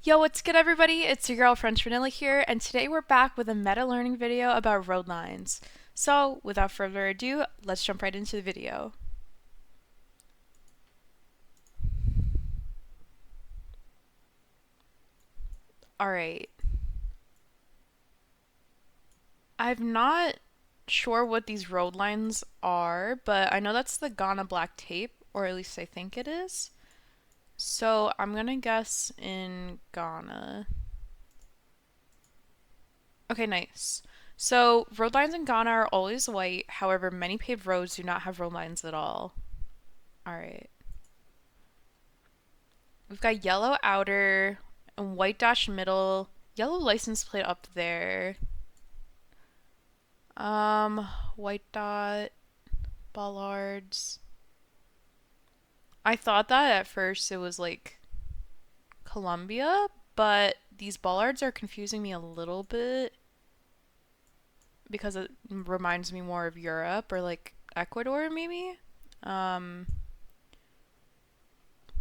Yo, what's good everybody? It's your girl French Vanilla here, and today we're back with a meta learning video about road lines. So, without further ado, let's jump right into the video. Alright. I'm not sure what these road lines are, but I know that's the Ghana black tape, or at least I think it is. So, I'm gonna guess in Ghana. Okay, nice. So, road lines in Ghana are always white, however, many paved roads do not have road lines at all. Alright. We've got yellow outer and white dash middle, yellow license plate up there. White dot, bollards. I thought that at first it was like Colombia, but these bollards are confusing me a little bit because it reminds me more of Europe or like Ecuador maybe. Um,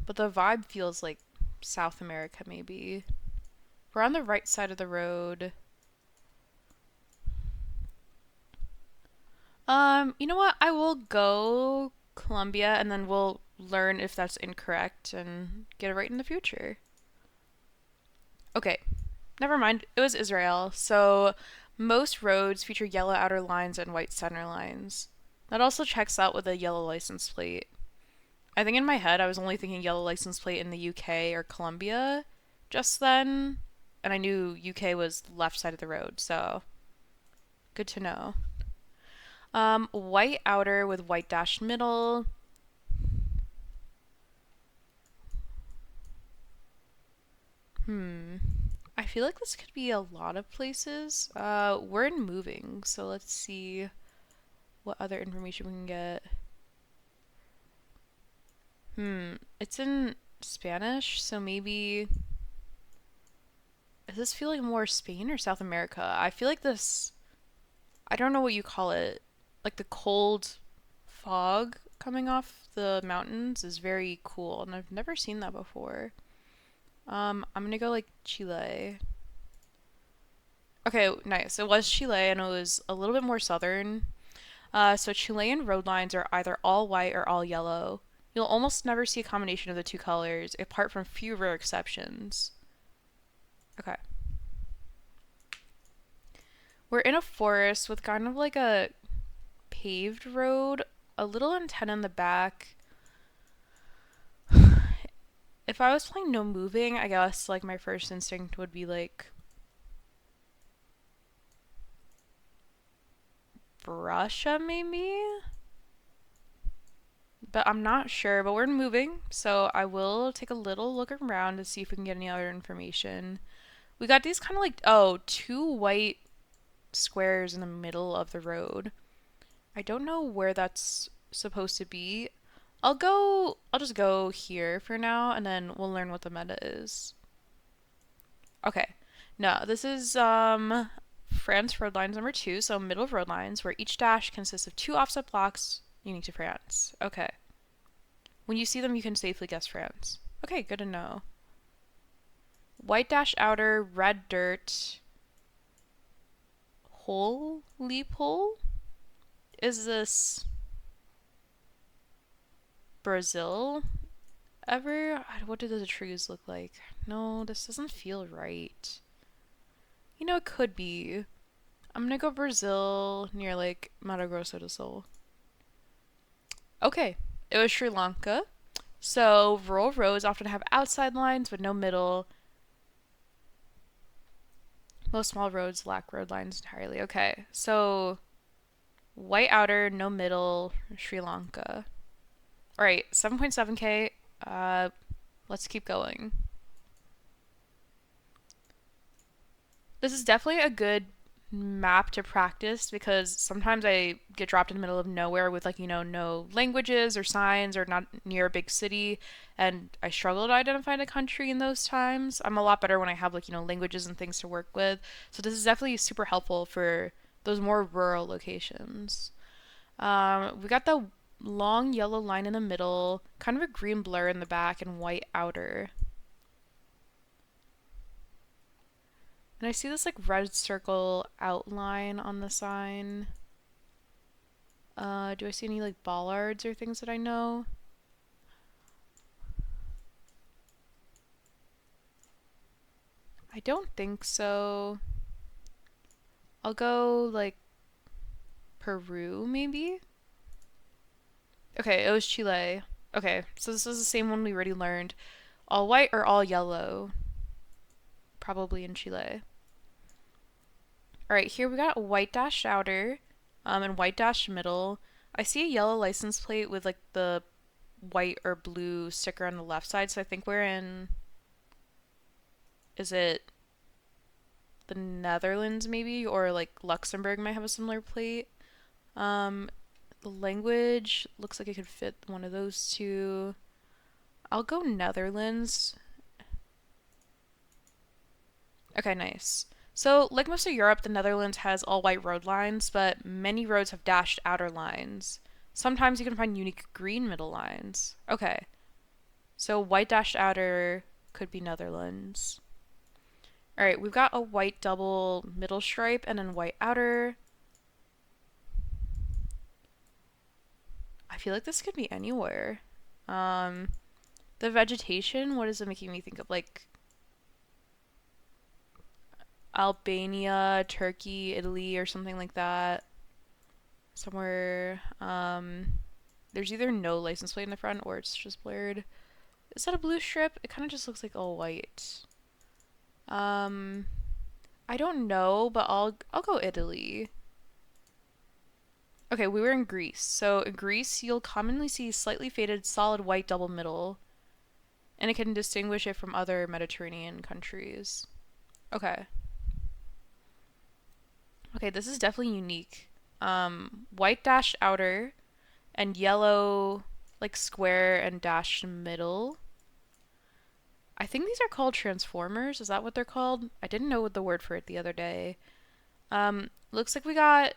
but the vibe feels like South America maybe. We're on the right side of the road. You know what? I will go Colombia and then we'll learn if that's incorrect and get it right in the future. Okay, never mind. It was Israel. So most roads feature yellow outer lines and white center lines. That also checks out with a yellow license plate. I think in my head I was only thinking yellow license plate in the UK or Colombia just then, and I knew UK was left side of the road, so good to know. White outer with white dashed middle. Hmm. I feel like this could be a lot of places. We're in moving, so let's see what other information we can get. It's in Spanish, so maybe is this feeling more Spain or South America? I feel like this, I don't know what you call it, like the cold fog coming off the mountains is very cool, and I've never seen that before. I'm gonna go like Chile. Okay, nice. It was Chile, and it was a little bit more southern. So Chilean road lines are either all white or all yellow. You'll almost never see a combination of the two colors, apart from few rare exceptions. Okay. We're in a forest with kind of like a paved road, a little antenna in the back. If I was playing no moving, I guess like my first instinct would be like Russia maybe? But I'm not sure, but we're moving, so I will take a little look around to see if we can get any other information. We got these kind of like, oh, two white squares in the middle of the road. I don't know where that's supposed to be. I'll just go here for now and then we'll learn what the meta is. Okay. No, this is France road lines number 2, so middle of road lines where each dash consists of two offset blocks unique to France. Okay. When you see them, you can safely guess France. Okay, good to know. White dash outer, red dirt, holy pole? Is this Brazil ever? What do the trees look like? No, this doesn't feel right. You know, it could be. I'm gonna go Brazil near like Mato Grosso do Sul. Okay, it was Sri Lanka. So, rural roads often have outside lines with no middle. Most small roads lack road lines entirely. Okay, so white outer, no middle, Sri Lanka. All right, 7.7K. Uh, let's keep going. This is definitely a good map to practice because sometimes I get dropped in the middle of nowhere with like, no languages or signs or not near a big city and I struggle to identify a country in those times. I'm a lot better when I have like, languages and things to work with. So this is definitely super helpful for those more rural locations. We got the long yellow line in the middle, kind of a green blur in the back and white outer. And I see this like red circle outline on the sign. Do I see any like bollards or things that I know? I don't think so. I'll go like Peru maybe? Okay, it was Chile. Okay, so this is the same one we already learned. All white or all yellow? Probably in Chile. Alright, here we got a white dash outer and white dash middle. I see a yellow license plate with like the white or blue sticker on the left side, so I think we're in. Is it the Netherlands maybe? Or like Luxembourg might have a similar plate. The language looks like it could fit one of those two. I'll go Netherlands. Okay, nice. So, like most of Europe, the Netherlands has all white road lines, but many roads have dashed outer lines. Sometimes you can find unique green middle lines. Okay, so white dashed outer could be Netherlands. Alright, we've got a white double middle stripe and then white outer. I feel like this could be anywhere. The vegetation, what is it making me think of? Like Albania, Turkey, Italy, or something like that. Somewhere. There's either no license plate in the front or it's just blurred. Is that a blue strip? It kind of just looks like all white. I don't know, but I'll go Italy. Okay, we were in Greece. So in Greece, you'll commonly see slightly faded solid white double middle, and it can distinguish it from other Mediterranean countries. Okay. Okay, this is definitely unique. White dash outer and yellow like square and dash middle. I think these are called transformers. Is that what they're called? I didn't know the word for it the other day. Looks like we got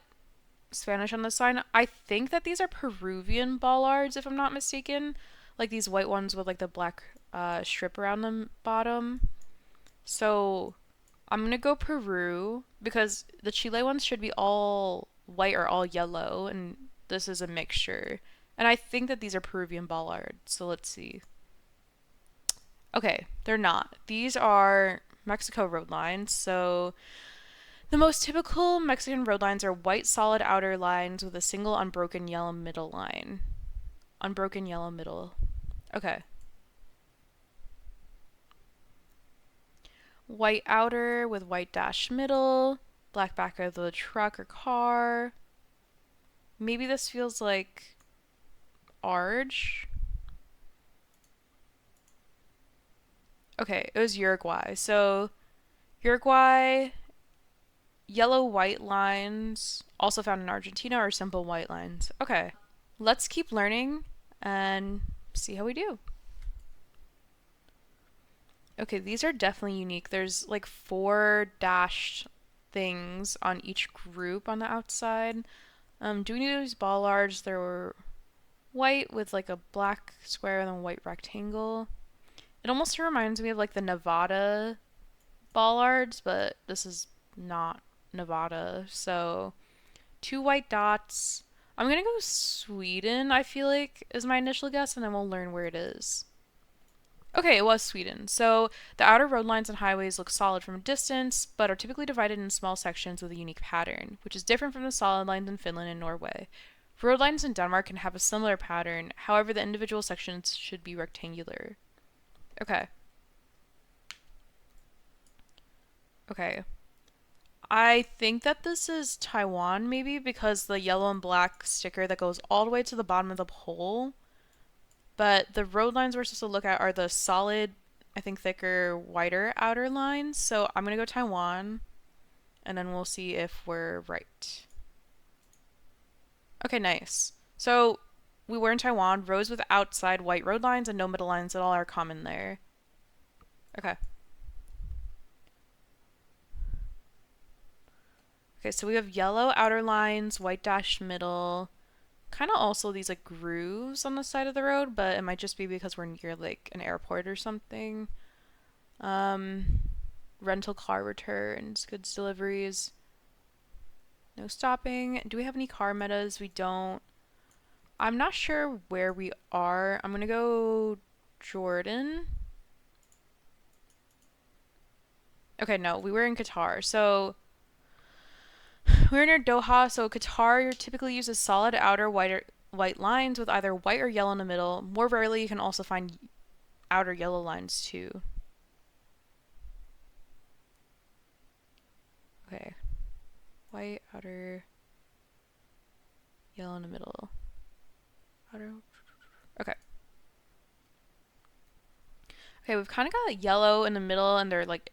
Spanish on the sign. I think that these are Peruvian bollards, if I'm not mistaken. Like these white ones with like the black strip around the bottom. So I'm gonna go Peru because the Chile ones should be all white or all yellow, and this is a mixture. And I think that these are Peruvian bollards. So let's see. Okay, they're not. These are Mexico road lines. So the most typical Mexican road lines are white solid outer lines with a single unbroken yellow middle line. Unbroken yellow middle. Okay. White outer with white dash middle. Black back of the truck or car. Maybe this feels like Arge. Okay, it was Uruguay. So Uruguay, yellow white lines, also found in Argentina, are simple white lines. Okay, let's keep learning and see how we do. Okay, these are definitely unique. There's like 4 dashed things on each group on the outside. Doing these bollards, there were white with like a black square and a white rectangle. It almost reminds me of like the Nevada bollards, but this is not Nevada. So 2 white dots. I'm gonna go Sweden, I feel like, is my initial guess, and then we'll learn where it is. Okay, it was Sweden. So the outer road lines and highways look solid from a distance, but are typically divided in small sections with a unique pattern, which is different from the solid lines in Finland and Norway. Road lines in Denmark can have a similar pattern, however, the individual sections should be rectangular. Okay. Okay. I think that this is Taiwan, maybe, because the yellow and black sticker that goes all the way to the bottom of the pole. But the road lines we're supposed to look at are the solid, I think thicker, wider outer lines. So I'm going to go Taiwan, and then we'll see if we're right. Okay, nice. So we were in Taiwan. Roads with outside white road lines and no middle lines at all are common there. Okay. Okay, so we have yellow outer lines, white dashed middle. Kind of also these like grooves on the side of the road, but it might just be because we're near like an airport or something. rental car returns, goods deliveries. No stopping. Do we have any car metas? We don't. I'm not sure where we are. I'm gonna go Jordan. Okay, no, we were in Qatar. So we're near Doha. So Qatar typically uses solid outer white lines with either white or yellow in the middle. More rarely, you can also find outer yellow lines too. Okay, white outer, yellow in the middle. Outer. Okay. Okay, we've kind of got yellow in the middle, and they're like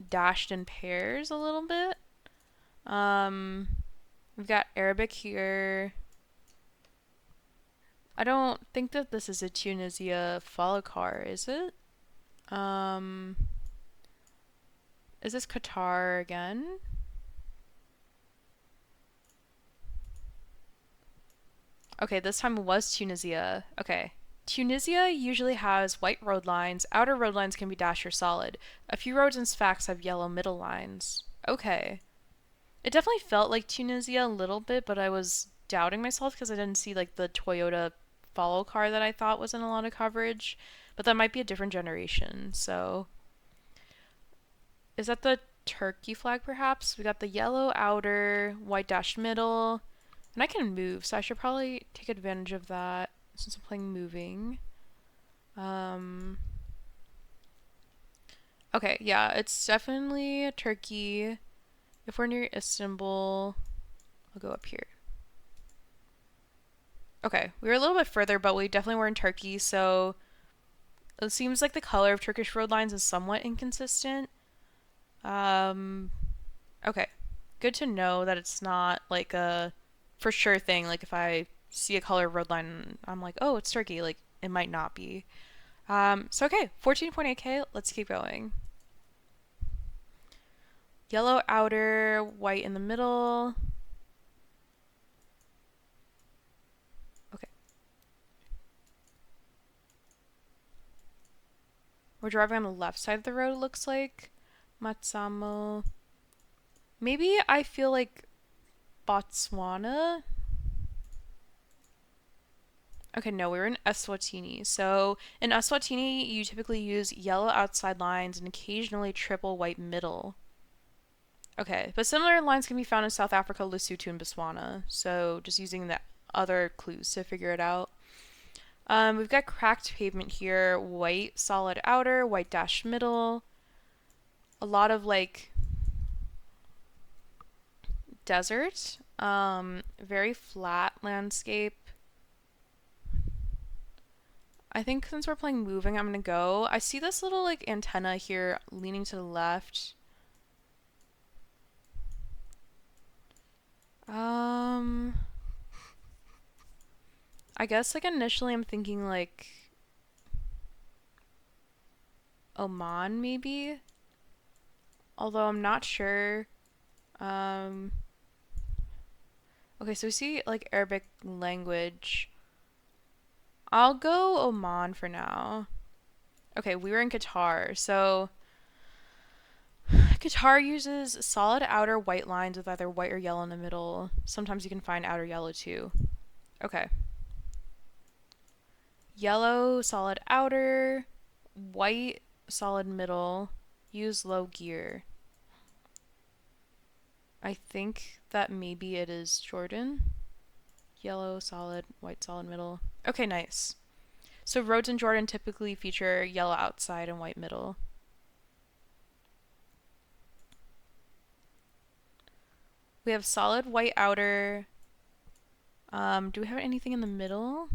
dashed in pairs a little bit. We've got Arabic here. I don't think that this is a Tunisia follow car, is it? Is this Qatar again? Okay, this time it was Tunisia. Okay. Tunisia usually has white road lines. Outer road lines can be dashed or solid. A few roads and facts have yellow middle lines. Okay. It definitely felt like Tunisia a little bit, but I was doubting myself because I didn't see like the Toyota follow car that I thought was in a lot of coverage. But that might be a different generation. So, is that the Turkey flag perhaps? We got the yellow outer, white dashed middle, and I can move, so I should probably take advantage of that since I'm playing moving. Okay, yeah, it's definitely Turkey. If we're near Istanbul, I'll go up here. Okay, we were a little bit further, but we definitely were in Turkey, so it seems like the color of Turkish road lines is somewhat inconsistent. Okay. Good to know that it's not like a for sure thing. Like if I see a color road line, I'm like, oh, it's Turkey. Like it might not be. So okay, 14.8K. Let's keep going. Yellow outer, white in the middle. Okay. We're driving on the left side of the road, it looks like. Matsamo. Maybe I feel like Botswana. Okay, no, we were in Eswatini. So in Eswatini, you typically use yellow outside lines and occasionally triple white middle. Okay, but similar lines can be found in South Africa, Lesotho, and Botswana. So just using the other clues to figure it out. We've got cracked pavement here, white solid outer, white dash middle. A lot of like desert, very flat landscape. I think since we're playing moving, I'm gonna go. I see this little like antenna here leaning to the left. I guess like initially I'm thinking like Oman maybe. Although I'm not sure. Okay, so we see like Arabic language. I'll go Oman for now. Okay, we were in Qatar. So Qatar uses solid outer white lines with either white or yellow in the middle. Sometimes you can find outer yellow too. Okay. Yellow solid outer, white solid middle. Use low gear. I think that maybe it is Jordan. Yellow solid, white solid middle. Okay, nice. So roads in Jordan typically feature yellow outside and white middle. We have solid white outer. Do we have anything in the middle?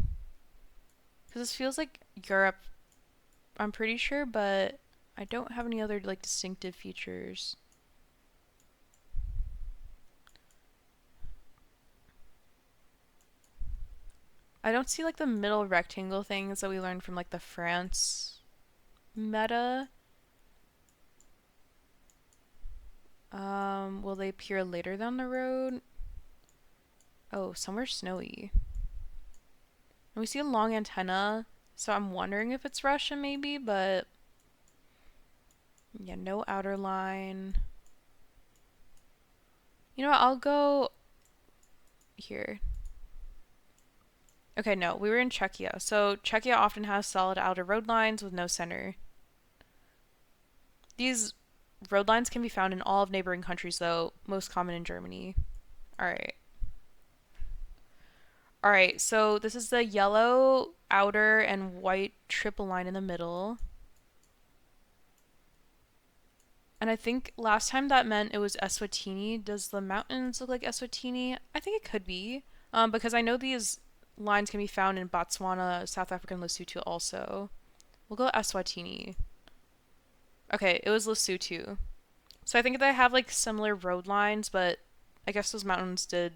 Because this feels like Europe, I'm pretty sure, but I don't have any other like distinctive features. I don't see like the middle rectangle things that we learned from like the France meta. Will they appear later down the road? Oh, somewhere snowy. And we see a long antenna, so I'm wondering if it's Russia maybe, but Yeah, no outer line. You know what? I'll go here. Okay, no, we were in Czechia. So Czechia often has solid outer road lines with no center. These road lines can be found in all of neighboring countries, though, most common in Germany. All right. All right, so this is the yellow outer and white triple line in the middle. And I think last time that meant it was Eswatini. Does the mountains look like Eswatini? I think it could be, because I know these lines can be found in Botswana, South Africa, and Lesotho also. We'll go Eswatini. Okay, it was Lesotho. So I think they have like similar road lines, but I guess those mountains did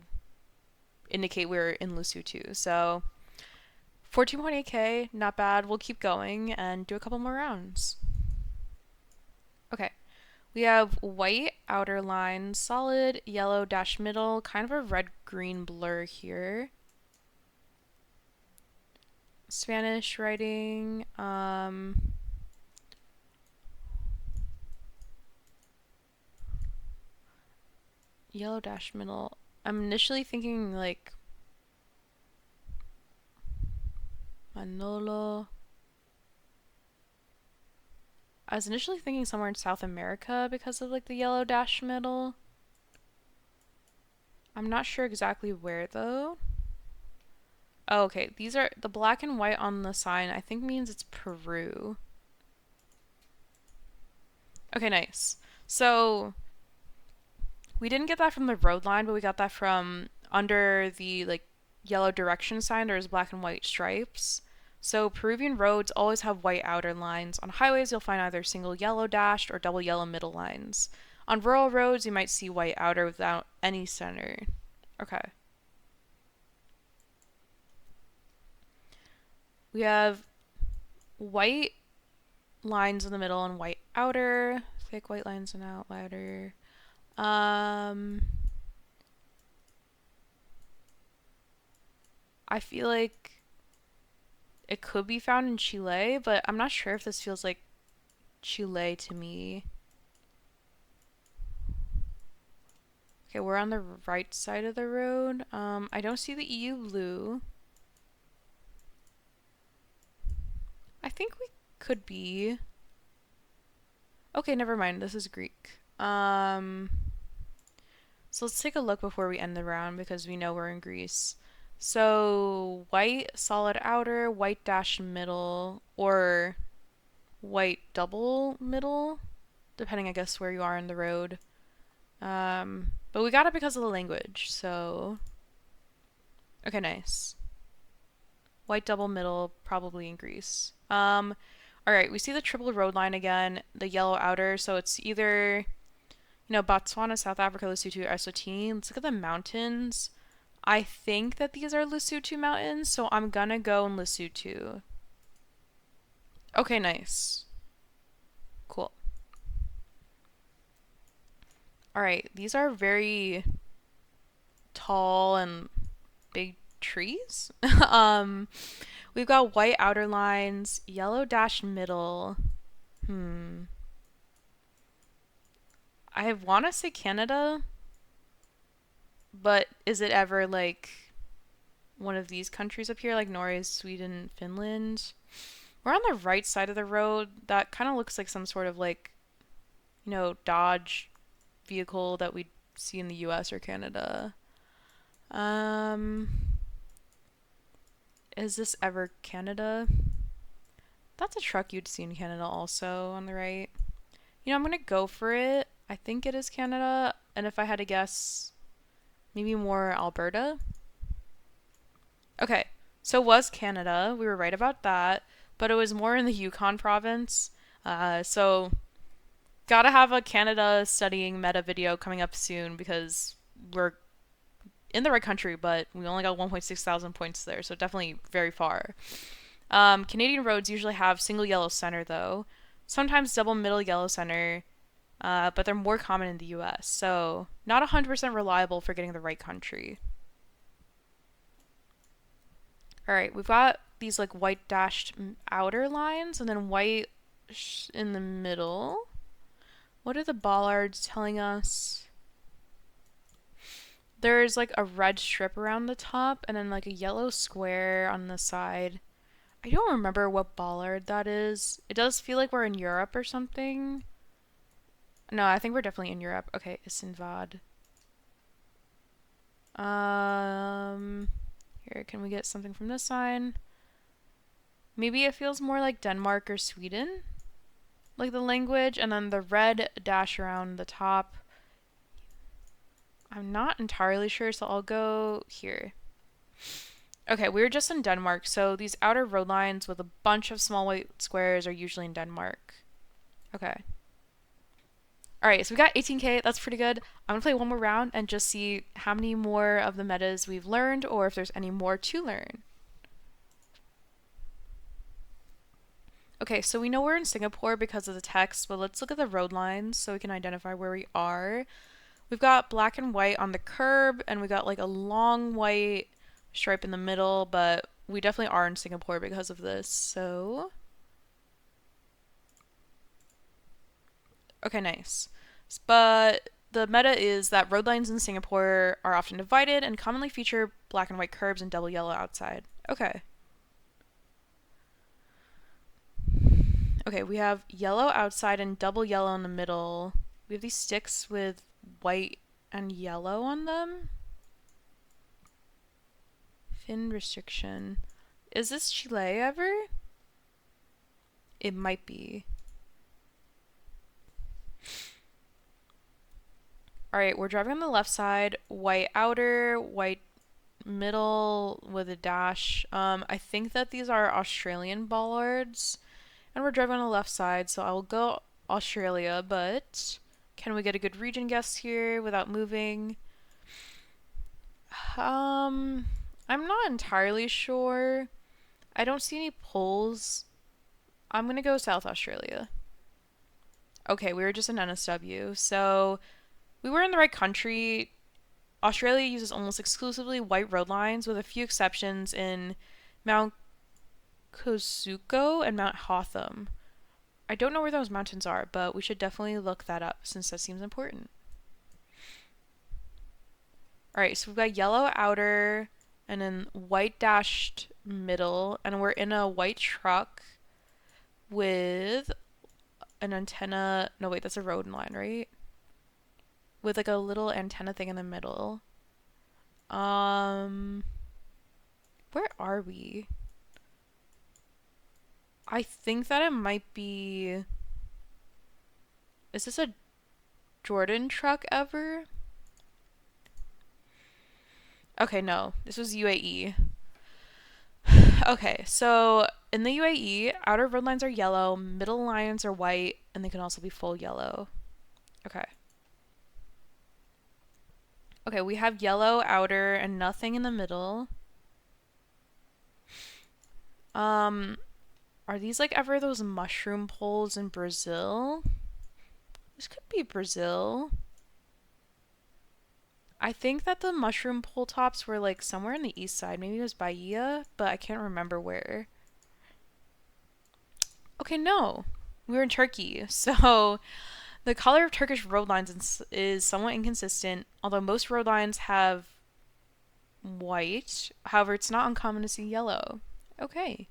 indicate we were in Lesotho. So 14.8k, not bad. We'll keep going and do a couple more rounds. Okay. We have white outer line, solid yellow dash middle, kind of a red-green blur here. Spanish writing, yellow dash middle. I'm initially thinking like Manolo. I was initially thinking somewhere in South America because of like the yellow dash middle. I'm not sure exactly where though. Oh, okay. These are the black and white on the sign, I think means it's Peru. Okay, nice. So we didn't get that from the road line, but we got that from under the like yellow direction sign. There's black and white stripes. So Peruvian roads always have white outer lines. On highways, you'll find either single yellow dashed or double yellow middle lines. On rural roads, you might see white outer without any center. Okay. We have white lines in the middle and white outer. Thick white lines and out outer. I feel like it could be found in Chile, but I'm not sure if this feels like Chile to me. Okay, we're on the right side of the road. I don't see the EU blue. I think we could be. Okay, never mind. This is Greek. So let's take a look before we end the round because we know we're in Greece. So white solid outer, white dash middle, or white double middle, depending, I guess, where you are in the road. But we got it because of the language, so... Okay, nice. White double middle, probably in Greece. Alright, we see the triple road line again, the yellow outer, so it's either, Botswana, South Africa, Lesotho, or Eswatini. Let's look at the mountains. I think that these are Lesotho mountains, so I'm gonna go in Lesotho. Okay, nice. Cool. Alright, these are very tall and big trees. um, we've got white outer lines, yellow dash middle. I want to say Canada, but is it ever like one of these countries up here, like Norway, Sweden, Finland? We're on the right side of the road. That kind of looks like some sort of like, Dodge vehicle that we see in the US or Canada. Um, is this ever Canada? That's a truck you'd see in Canada also on the right. I'm gonna go for it. I think it is Canada, and if I had to guess, maybe more Alberta. Okay, so it was Canada. We were right about that, but it was more in the Yukon province. So gotta have a Canada studying meta video coming up soon because we're in the right country, but we only got 1.6 thousand points there, so definitely very far. Canadian roads usually have single yellow center though, sometimes double middle yellow center, but they're more common in the US, so not 100% reliable for getting the right country. Alright, we've got these like white dashed outer lines and then white in the middle. what are the bollards telling us? There's like a red strip around the top and then like a yellow square on the side. I don't remember what bollard that is. It does feel like we're in Europe or something. No, I think we're definitely in Europe. Okay, Issenvad. Here, can we get something from this sign? Maybe it feels more like Denmark or Sweden, like the language, and then the red dash around the top. I'm not entirely sure, so I'll go here. Okay, we were just in Denmark, so these outer road lines with a bunch of small white squares are usually in Denmark. Okay. Alright, so we got 18k, that's pretty good. I'm gonna play one more round and just see how many more of the metas we've learned or if there's any more to learn. Okay, so we know we're in Singapore because of the text, but let's look at the road lines so we can identify where we are. We've got black and white on the curb, and we got like a long white stripe in the middle, but we definitely are in Singapore because of this, so... Okay, nice. But the meta is that road lines in Singapore are often divided and commonly feature black and white curbs and double yellow outside. Okay. Okay, we have yellow outside and double yellow in the middle. We have these sticks with white and yellow on them. Fin restriction. Is this Chile ever? It might be. Alright, we're driving on the left side. White outer, white middle with a dash. I think that these are Australian bollards. And we're driving on the left side, so I will go Australia, but can we get a good region guess here without moving? I'm not entirely sure. I don't see any poles. I'm gonna go South Australia. Okay, we were just in NSW, so we were in the right country. Australia uses almost exclusively white road lines with a few exceptions in Mount Kozuko and Mount Hotham. I don't know where those mountains are, but we should definitely look that up since that seems important. Alright, so we've got yellow outer and then white dashed middle, and we're in a white truck with an antenna. No, wait, that's a road line, right? With like a little antenna thing in the middle. Where are we? I think that it might be... Is this a Jordan truck ever? Okay, no. This was UAE. Okay, so in the UAE, outer road lines are yellow, middle lines are white, and they can also be full yellow. Okay. Okay, we have yellow outer and nothing in the middle. Are these like ever those mushroom poles in Brazil? This could be Brazil. I think that the mushroom pole tops were like somewhere in the east side. Maybe it was Bahia, but I can't remember where. Okay, no. We were in Turkey. So the color of Turkish road lines is somewhat inconsistent, although most road lines have white. However, it's not uncommon to see yellow. Okay.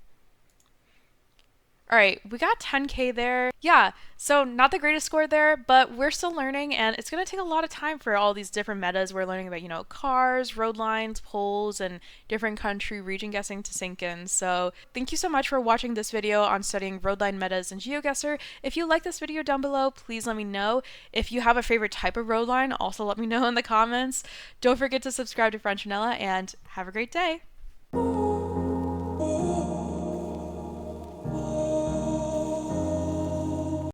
Alright, we got 10k there. Yeah, so not the greatest score there, but we're still learning, and it's going to take a lot of time for all these different metas. We're learning about, you know, cars, road lines, poles, and different country region guessing to sink in. So thank you so much for watching this video on studying road line metas in Geoguessr. If you like this video down below, please let me know. If you have a favorite type of road line, also let me know in the comments. Don't forget to subscribe to French Vanilla, and have a great day!